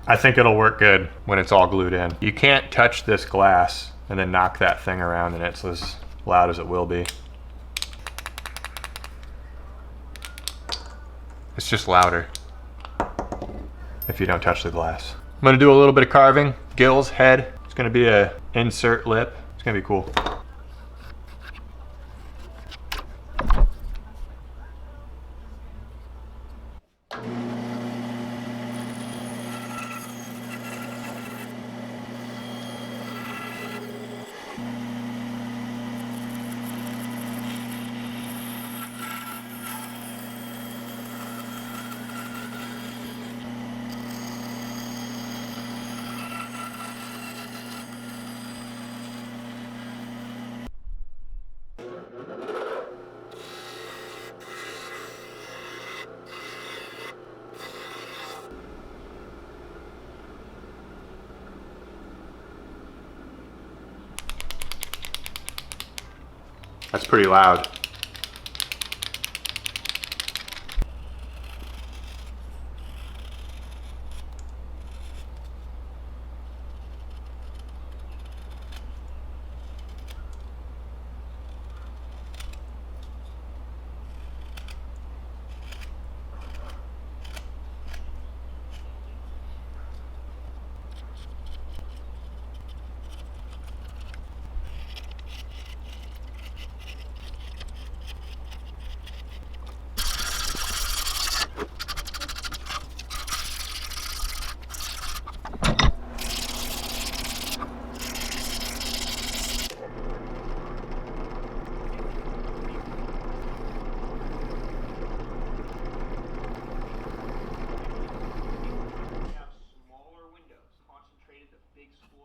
I think it'll work good when it's all glued in. You can't touch this glass and then knock that thing around and it's as loud as it will be. It's just louder if you don't touch the glass. I'm gonna do a little bit of carving, gills, head. It's gonna be a insert lip. It's gonna be cool. That's pretty loud.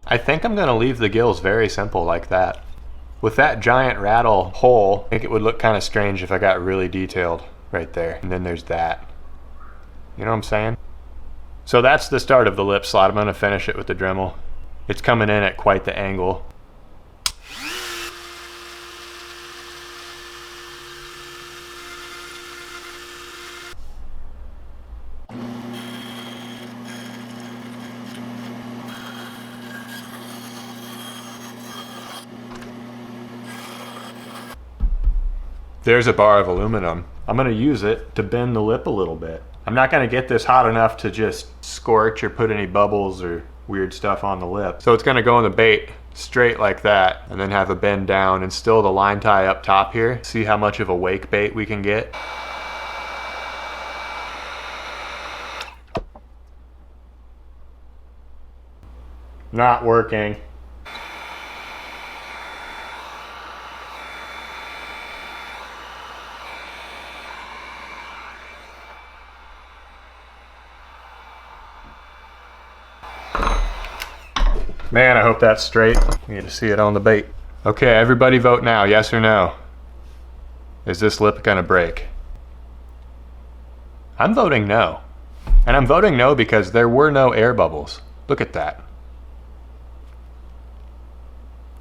I think I'm gonna leave the gills very simple like that. With that giant rattle hole, I think it would look kind of strange if I got really detailed right there. And then there's that. You know what I'm saying? So that's the start of the lip slot. I'm gonna finish it with the Dremel. It's coming in at quite the angle. There's a bar of aluminum. I'm gonna use it to bend the lip a little bit. I'm not gonna get this hot enough to just scorch or put any bubbles or weird stuff on the lip. So it's gonna go in the bait straight like that and then have a bend down and still the line tie up top here. See how much of a wake bait we can get. Not working. Man, I hope that's straight. We need to see it on the bait. Okay, everybody vote now, yes or no. Is this lip gonna break? I'm voting no. And I'm voting no because there were no air bubbles. Look at that.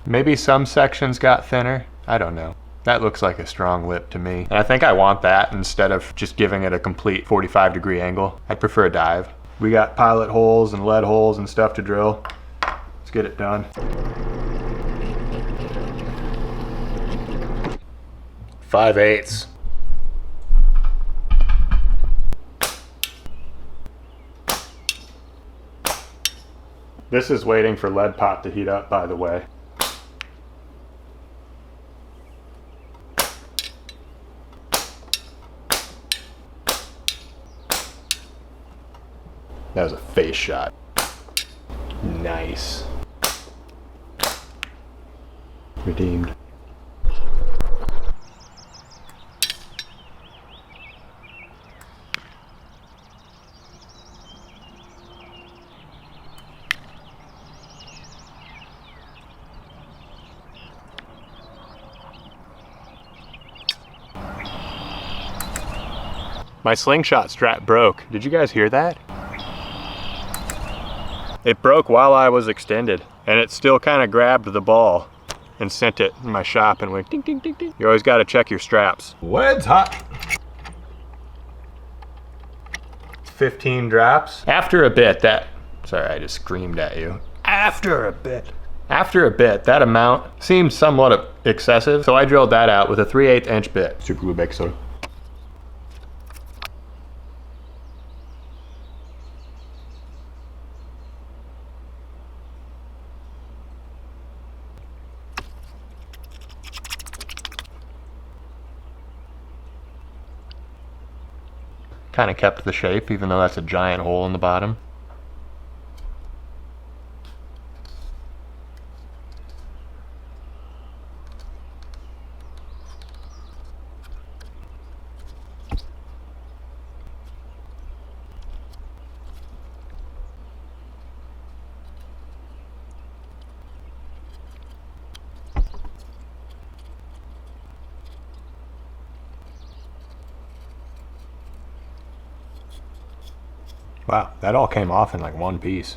Maybe some sections got thinner, I don't know. That looks like a strong lip to me. And I think I want that instead of just giving it a complete 45-degree angle. I'd prefer a dive. We got pilot holes and lead holes and stuff to drill. Let's get it done. 5/8. This is waiting for lead pot to heat up, by the way. That was a face shot. Nice. Redeemed. My slingshot strap broke. Did you guys hear that? It broke while I was extended, and it still kind of grabbed the ball and sent it in my shop and went ding, ding, ding, ding. You always got to check your straps. Lead's hot. 15 drops. After a bit, that Sorry, I just screamed at you. After a bit. After a bit, that amount seemed somewhat excessive, so I drilled that out with a 3/8 inch bit. Super glue baking soda. Kind of kept the shape, even though that's a giant hole in the bottom. Wow, that all came off in like one piece.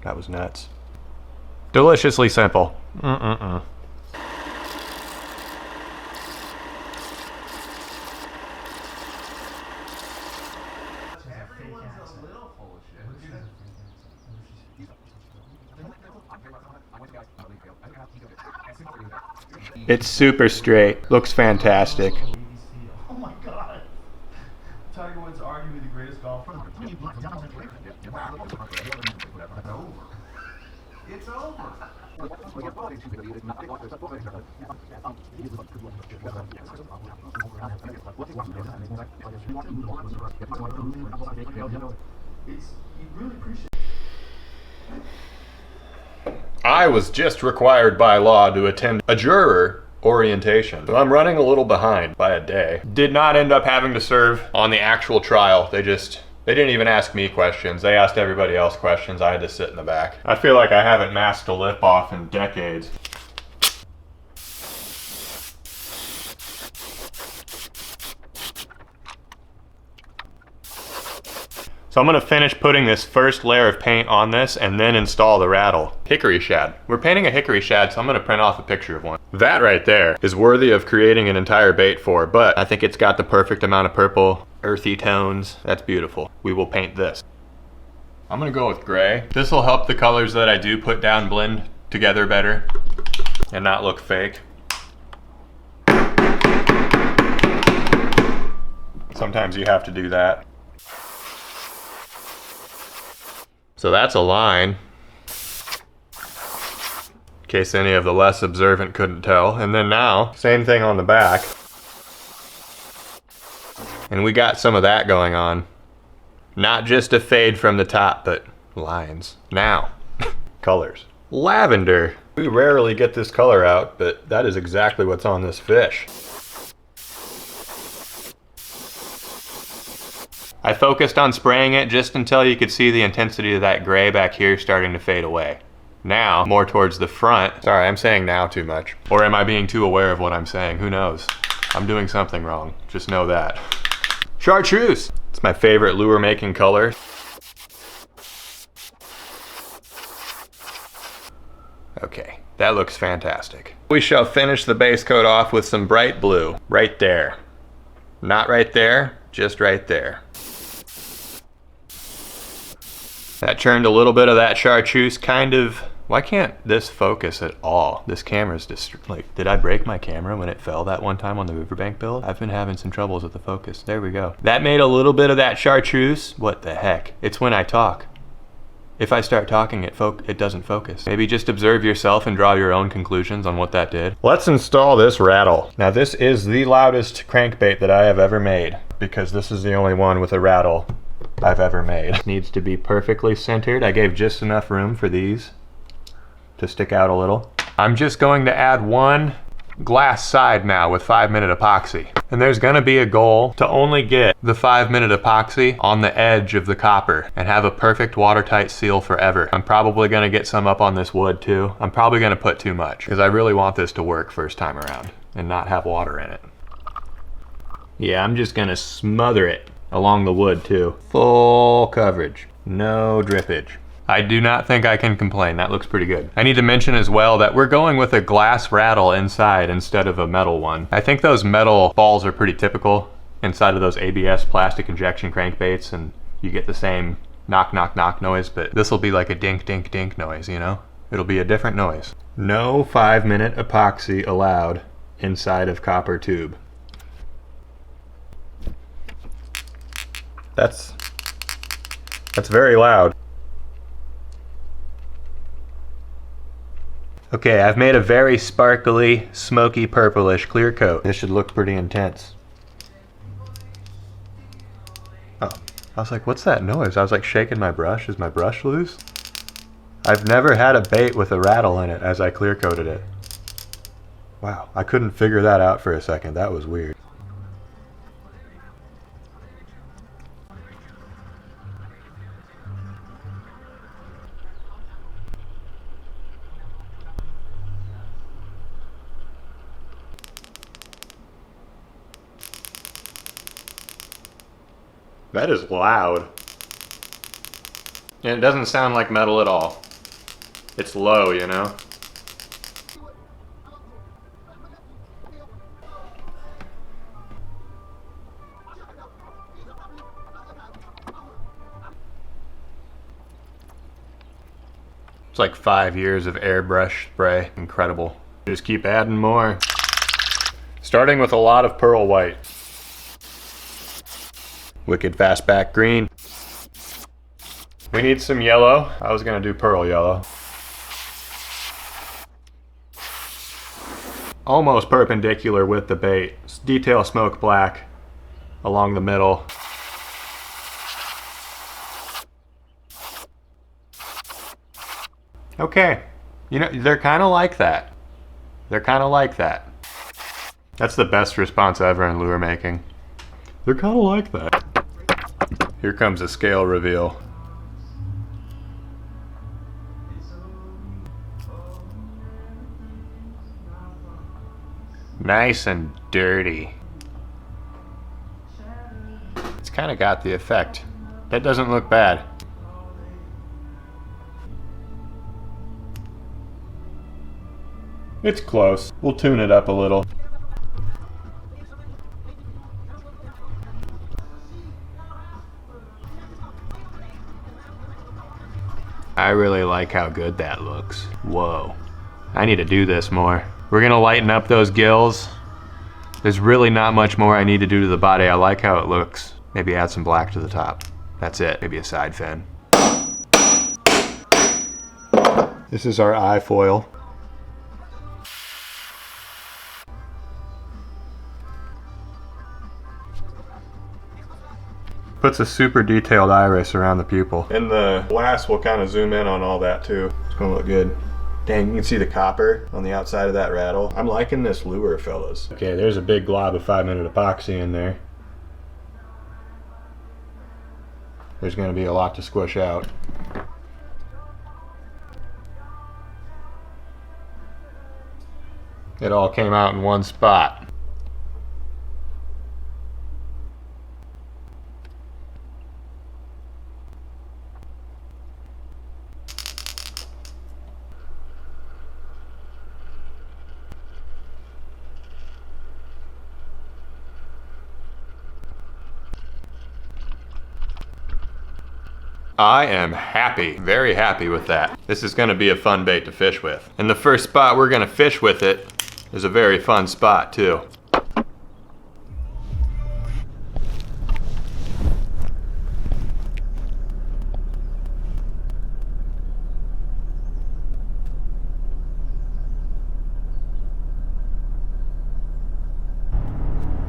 That was nuts. Deliciously simple. It's super straight. Looks fantastic. Oh my god. Tiger Woods arguably the greatest golfer. It's over. You really appreciate it. I was just required by law to attend a juror orientation. So I'm running a little behind by a day. Did not end up having to serve on the actual trial. They didn't even ask me questions. They asked everybody else questions. I had to sit in the back. I feel like I haven't masked a lip off in decades. So I'm gonna finish putting this first layer of paint on this and then install the Rattle Hickory Shad. We're painting a hickory shad, so I'm gonna print off a picture of one. That right there is worthy of creating an entire bait for, but I think it's got the perfect amount of purple, earthy tones. That's beautiful. We will paint this. I'm gonna go with gray. This will help the colors that I do put down blend together better and not look fake. Sometimes you have to do that. So that's a line, in case any of the less observant couldn't tell. And then now, same thing on the back. And we got some of that going on. Not just a fade from the top, but lines. Now, colors. Lavender. We rarely get this color out, but that is exactly what's on this fish. I focused on spraying it just until you could see the intensity of that gray back here starting to fade away. Now, more towards the front. Sorry, I'm saying now too much. Or am I being too aware of what I'm saying? Who knows? I'm doing something wrong. Just know that. Chartreuse! It's my favorite lure making color. Okay, that looks fantastic. We shall finish the base coat off with some bright blue. Right there. Not right there, just right there. That turned a little bit of that chartreuse kind of... Why can't this focus at all? This camera's just like... Did I break my camera when it fell that one time on the riverbank build? I've been having some troubles with the focus. There we go. That made a little bit of that chartreuse. What the heck? It's when I talk. If I start talking, it doesn't focus. Maybe just observe yourself and draw your own conclusions on what that did. Let's install this rattle. Now this is the loudest crankbait that I have ever made, because this is the only one with a rattle I've ever made. It needs to be perfectly centered. I gave just enough room for these to stick out a little. I'm just going to add one glass side now with 5-minute epoxy. And there's gonna be a goal to only get the 5-minute epoxy on the edge of the copper and have a perfect watertight seal forever. I'm probably gonna get some up on this wood too. I'm probably gonna put too much because I really want this to work first time around and not have water in it. Yeah, I'm just gonna smother it along the wood too. Full coverage, no drippage. I do not think I can complain. That looks pretty good. I need to mention as well that we're going with a glass rattle inside instead of a metal one. I think those metal balls are pretty typical inside of those ABS plastic injection crankbaits, and you get the same knock, knock, knock noise, but this will be like a dink, dink, dink noise, you know? It'll be a different noise. No 5-minute epoxy allowed inside of copper tube. That's very loud. Okay, I've made a very sparkly, smoky, purplish clear coat. This should look pretty intense. Oh, I was like, what's that noise? I was like shaking my brush. Is my brush loose? I've never had a bait with a rattle in it as I clear coated it. Wow, I couldn't figure that out for a second. That was weird. That is loud. And it doesn't sound like metal at all. It's low, you know? It's like 5 years of airbrush spray. Incredible. Just keep adding more. Starting with a lot of pearl white. Wicked fastback green. We need some yellow. I was gonna do pearl yellow. Almost perpendicular with the bait. Detail smoke black along the middle. Okay, you know, they're kind of like that. They're kind of like that. That's the best response ever in lure making. They're kind of like that. Here comes a scale reveal. Nice and dirty. It's kind of got the effect. That doesn't look bad. It's close. We'll tune it up a little. I really like how good that looks. Whoa. I need to do this more. We're gonna lighten up those gills. There's really not much more I need to do to the body. I like how it looks. Maybe add some black to the top. That's it. Maybe a side fin. This is our eye foil. Puts a super detailed iris around the pupil. And the glass will kind of zoom in on all that too. It's gonna look good. Dang, you can see the copper on the outside of that rattle. I'm liking this lure, fellas. Okay, there's a big glob of 5-minute epoxy in there. There's gonna be a lot to squish out. It all came out in one spot. I am happy, very happy with that. This is gonna be a fun bait to fish with. And the first spot we're gonna fish with it is a very fun spot too.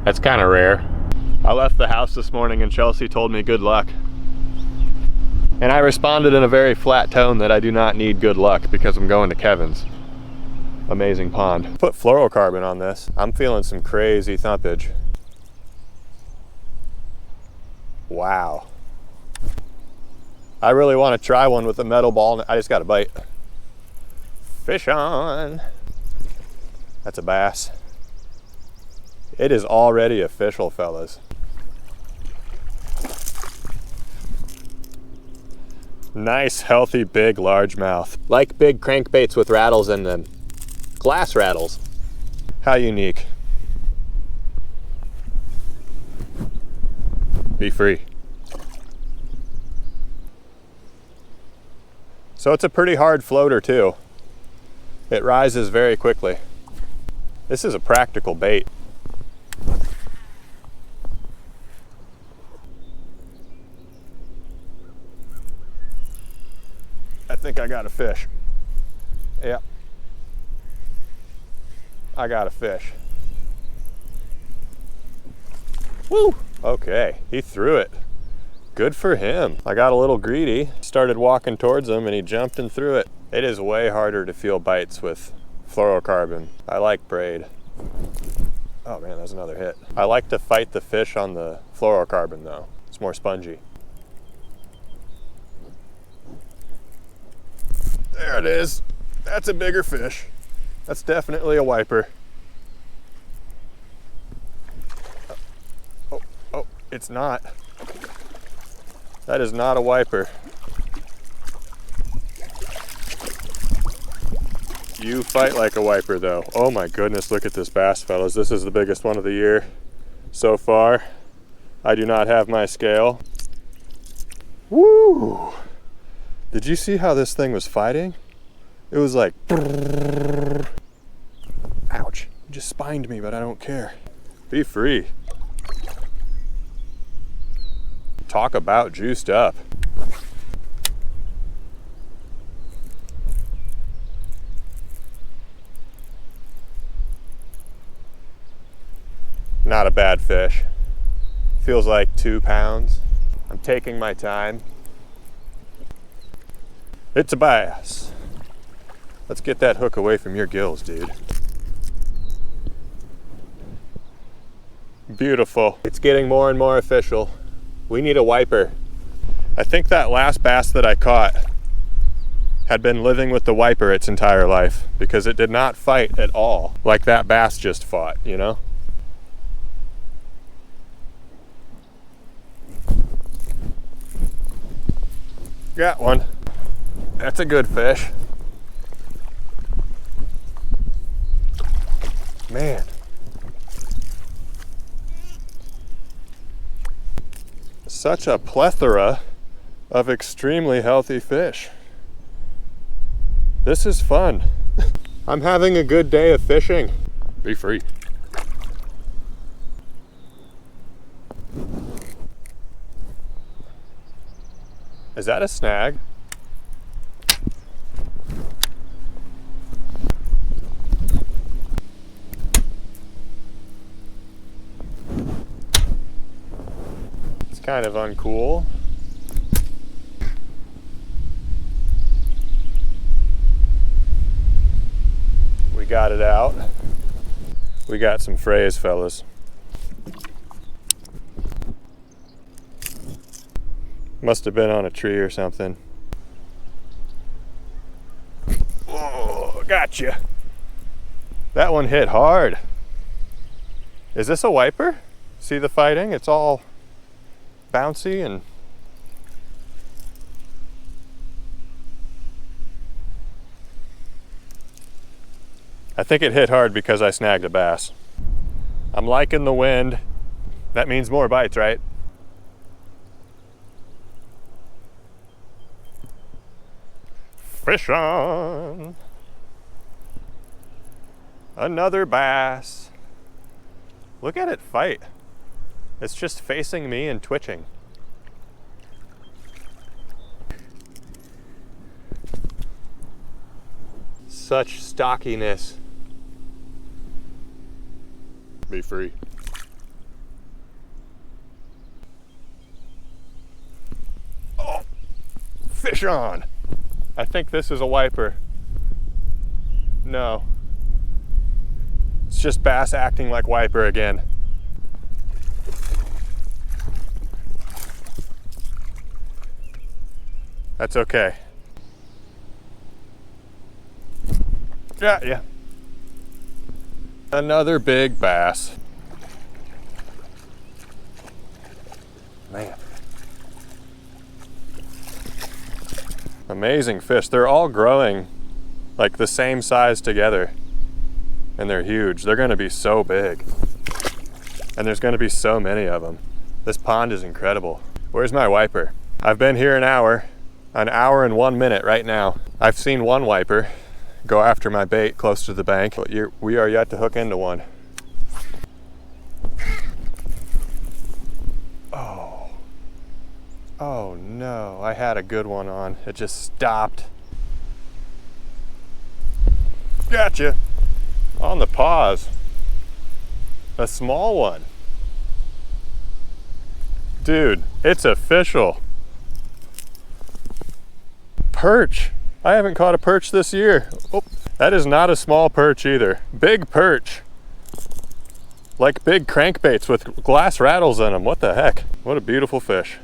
That's kind of rare. I left the house this morning and Chelsea told me good luck. And I responded in a very flat tone that I do not need good luck because I'm going to Kevin's. Amazing pond. Put fluorocarbon on this. I'm feeling some crazy thumpage. Wow. I really want to try one with a metal ball. I just got a bite. Fish on. That's a bass. It is already official, fellas. Nice, healthy, big, largemouth. Like big crankbaits with rattles in them. Glass rattles. How unique. Be free. So it's a pretty hard floater too. It rises very quickly. This is a practical bait. I think I got a fish. Yeah. I got a fish. Woo! Okay, he threw it. Good for him. I got a little greedy, started walking towards him, and he jumped and threw it. It is way harder to feel bites with fluorocarbon. I like braid. Oh man, that's another hit. I like to fight the fish on the fluorocarbon though. It's more spongy. There it is. That's a bigger fish. That's definitely a wiper. Oh, it's not. That is not a wiper. You fight like a wiper though. Oh my goodness, look at this bass, fellas. This is the biggest one of the year so far. I do not have my scale. Woo! Did you see how this thing was fighting? It was like, ouch, it just spined me, but I don't care. Be free. Talk about juiced up. Not a bad fish. Feels like 2 pounds. I'm taking my time. It's a bass. Let's get that hook away from your gills, dude. Beautiful. It's getting more and more official. We need a wiper. I think that last bass that I caught had been living with the wiper its entire life because it did not fight at all like that bass just fought, you know? Got one. That's a good fish. Man. Such a plethora of extremely healthy fish. This is fun. I'm having a good day of fishing. Be free. Is that a snag? It's kind of uncool. We got it out. We got some frays, fellas. Must have been on a tree or something. Oh, gotcha. That one hit hard. Is this a wiper? See the fighting? It's all bouncy and I think it hit hard because I snagged a bass. I'm liking the wind. That means more bites, right? Fish on. Another bass. Look at it fight. It's just facing me and twitching. Such stockiness. Be free. Oh, fish on. I think this is a wiper. No. It's just bass acting like wiper again. That's okay. Yeah. Another big bass. Man. Amazing fish. They're all growing like the same size together. And they're huge. They're gonna be so big. And there's gonna be so many of them. This pond is incredible. Where's my wiper? I've been here an hour An hour and 1 minute right now. I've seen one wiper go after my bait close to the bank, but we are yet to hook into one. Oh. Oh no, I had a good one on. It just stopped. Gotcha. On the pause. A small one. Dude, it's official. Perch. I haven't caught a perch this year. Oh, that is not a small perch either. Big perch. Like big crankbaits with glass rattles in them. What the heck? What a beautiful fish.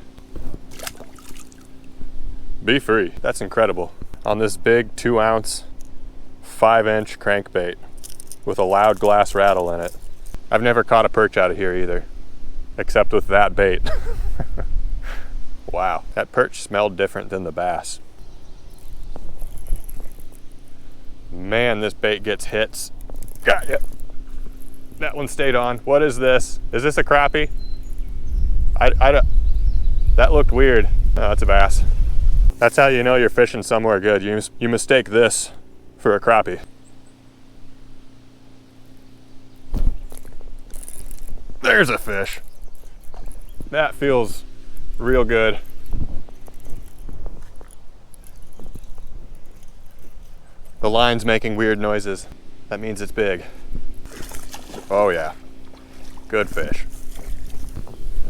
Be free. That's incredible. On this big 2-ounce, 5-inch crankbait with a loud glass rattle in it. I've never caught a perch out of here either, except with that bait. Wow, that perch smelled different than the bass. Man, this bait gets hits. Got ya. That one stayed on. What is this? Is this a crappie? That looked weird. No, it's a bass. That's how you know you're fishing somewhere good. You mistake this for a crappie. There's a fish. That feels real good. The line's making weird noises. That means it's big. Oh yeah, good fish.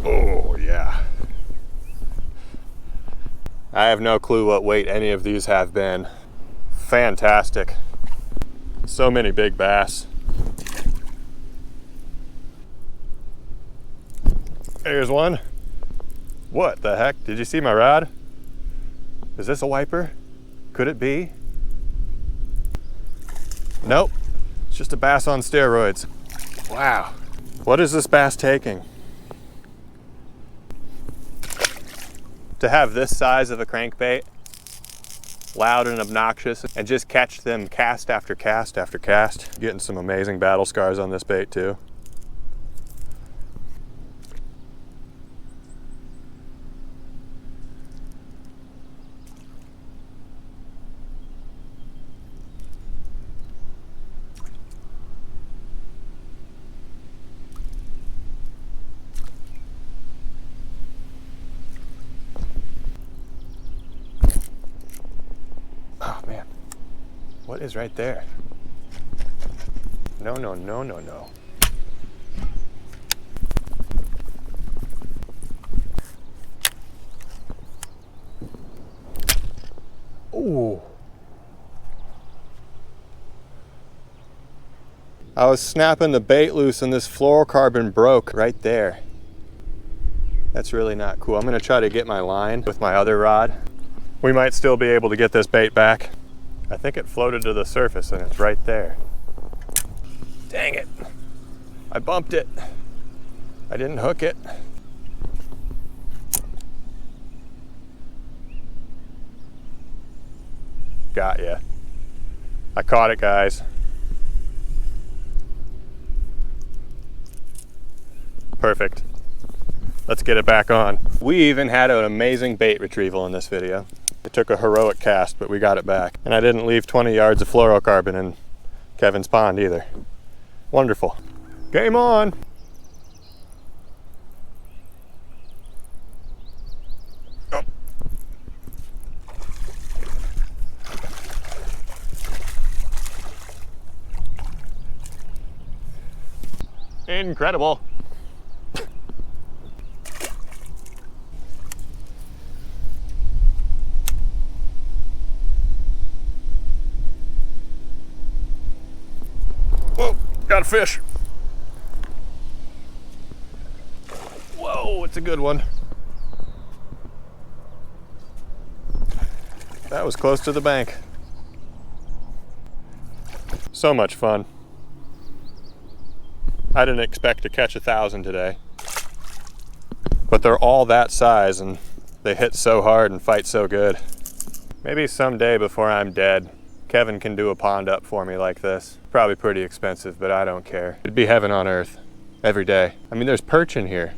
Oh yeah. I have no clue what weight any of these have been. Fantastic. So many big bass. There's one. What the heck? Did you see my rod? Is this a wiper? Could it be? Nope. It's just a bass on steroids. Wow. What is this bass taking? To have this size of a crankbait, loud and obnoxious, and just catch them cast after cast after cast. Getting some amazing battle scars on this bait too. Oh man, what is right there? No, no, no, no, no. Ooh. I was snapping the bait loose and this fluorocarbon broke right there. That's really not cool. I'm gonna try to get my line with my other rod. We might still be able to get this bait back. I think it floated to the surface and it's right there. Dang it. I bumped it. I didn't hook it. Got ya. I caught it, guys. Perfect. Let's get it back on. We even had an amazing bait retrieval in this video. It took a heroic cast, but we got it back. And I didn't leave 20 yards of fluorocarbon in Kevin's pond either. Wonderful. Game on! Oh. Incredible. Whoa, got a fish. Whoa, it's a good one. That was close to the bank. So much fun. I didn't expect to catch 1,000 today. But they're all that size and they hit so hard and fight so good. Maybe someday before I'm dead, Kevin can do a pond up for me like this. Probably pretty expensive, but I don't care. It'd be heaven on earth every day. I mean, there's perch in here.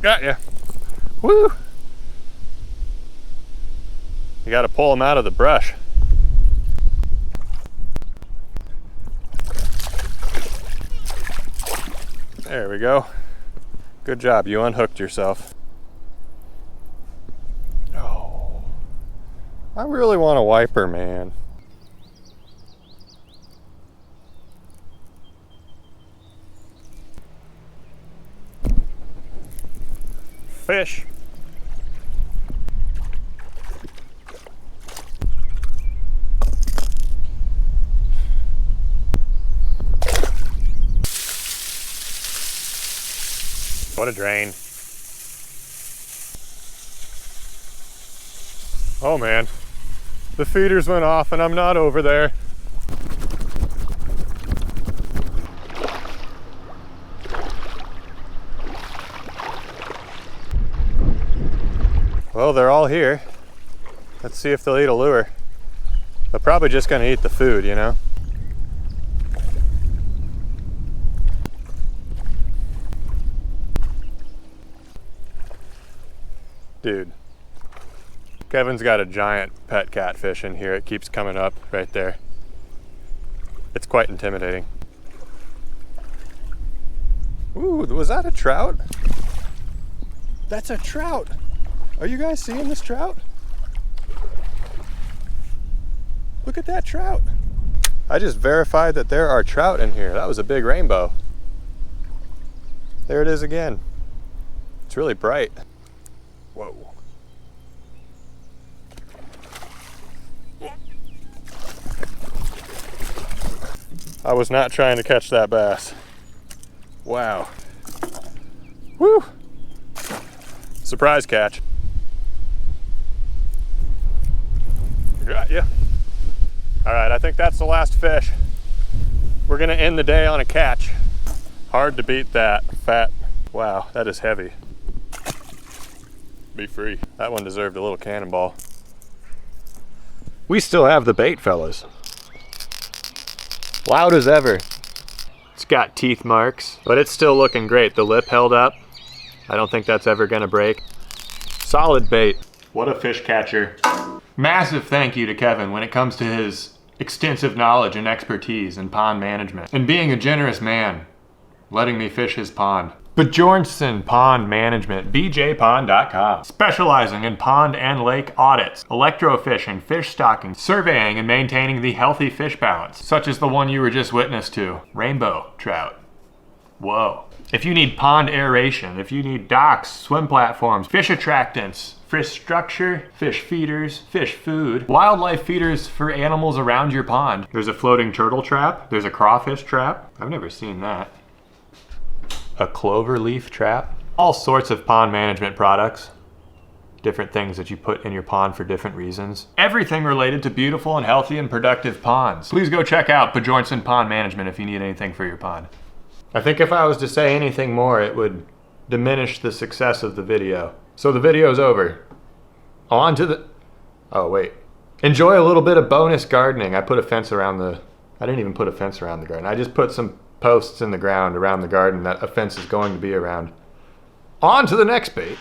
Got ya. Woo! You gotta pull them out of the brush. There we go. Good job, you unhooked yourself. Oh, I really want a wiper, man. Fish. What a drain. Oh man, the feeders went off and I'm not over there. Well, they're all here. Let's see if they'll eat a lure. They're probably just gonna eat the food, you know? Dude, Kevin's got a giant pet catfish in here. It keeps coming up right there. It's quite intimidating. Ooh, was that a trout? That's a trout. Are you guys seeing this trout? Look at that trout. I just verified that there are trout in here. That was a big rainbow. There it is again. It's really bright. Whoa. I was not trying to catch that bass. Wow. Woo! Surprise catch. Got ya. All right, I think that's the last fish. We're gonna end the day on a catch. Hard to beat that. Fat. Wow, that is heavy. Be free. That one deserved a little cannonball. We still have the bait, fellas. Loud as ever. It's got teeth marks, but it's still looking great. The lip held up. I don't think that's ever gonna break. Solid bait. What a fish catcher. Massive thank you to Kevin when it comes to his extensive knowledge and expertise in pond management and being a generous man, letting me fish his pond. BJORNSEN Pond Management, bjpond.com. Specializing in pond and lake audits, electrofishing, fish stocking, surveying and maintaining the healthy fish balance, such as the one you were just witness to, rainbow trout. Whoa. If you need pond aeration, if you need docks, swim platforms, fish attractants, fish structure, fish feeders, fish food, wildlife feeders for animals around your pond. There's a floating turtle trap. There's a crawfish trap. I've never seen that. A clover leaf trap. All sorts of pond management products. Different things that you put in your pond for different reasons. Everything related to beautiful and healthy and productive ponds. Please go check out BJORNSEN Pond Management if you need anything for your pond. I think if I was to say anything more, it would diminish the success of the video. So the video's over. On to the... Oh, wait. Enjoy a little bit of bonus gardening. I put a fence around the... I didn't even put a fence around the garden. I just put some posts in the ground around the garden that a fence is going to be around. On to the next bait.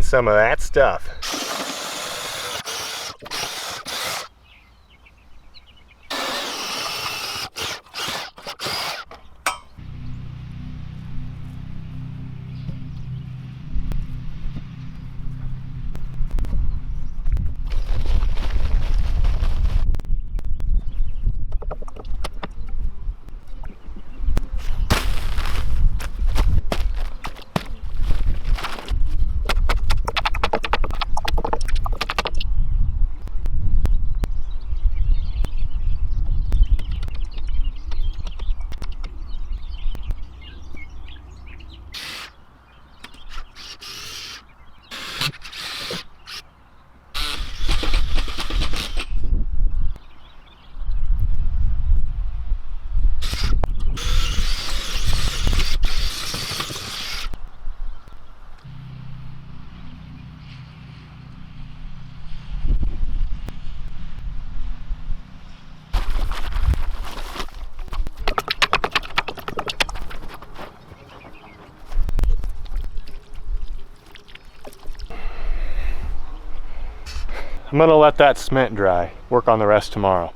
some of that stuff. I'm gonna let that cement dry, work on the rest tomorrow.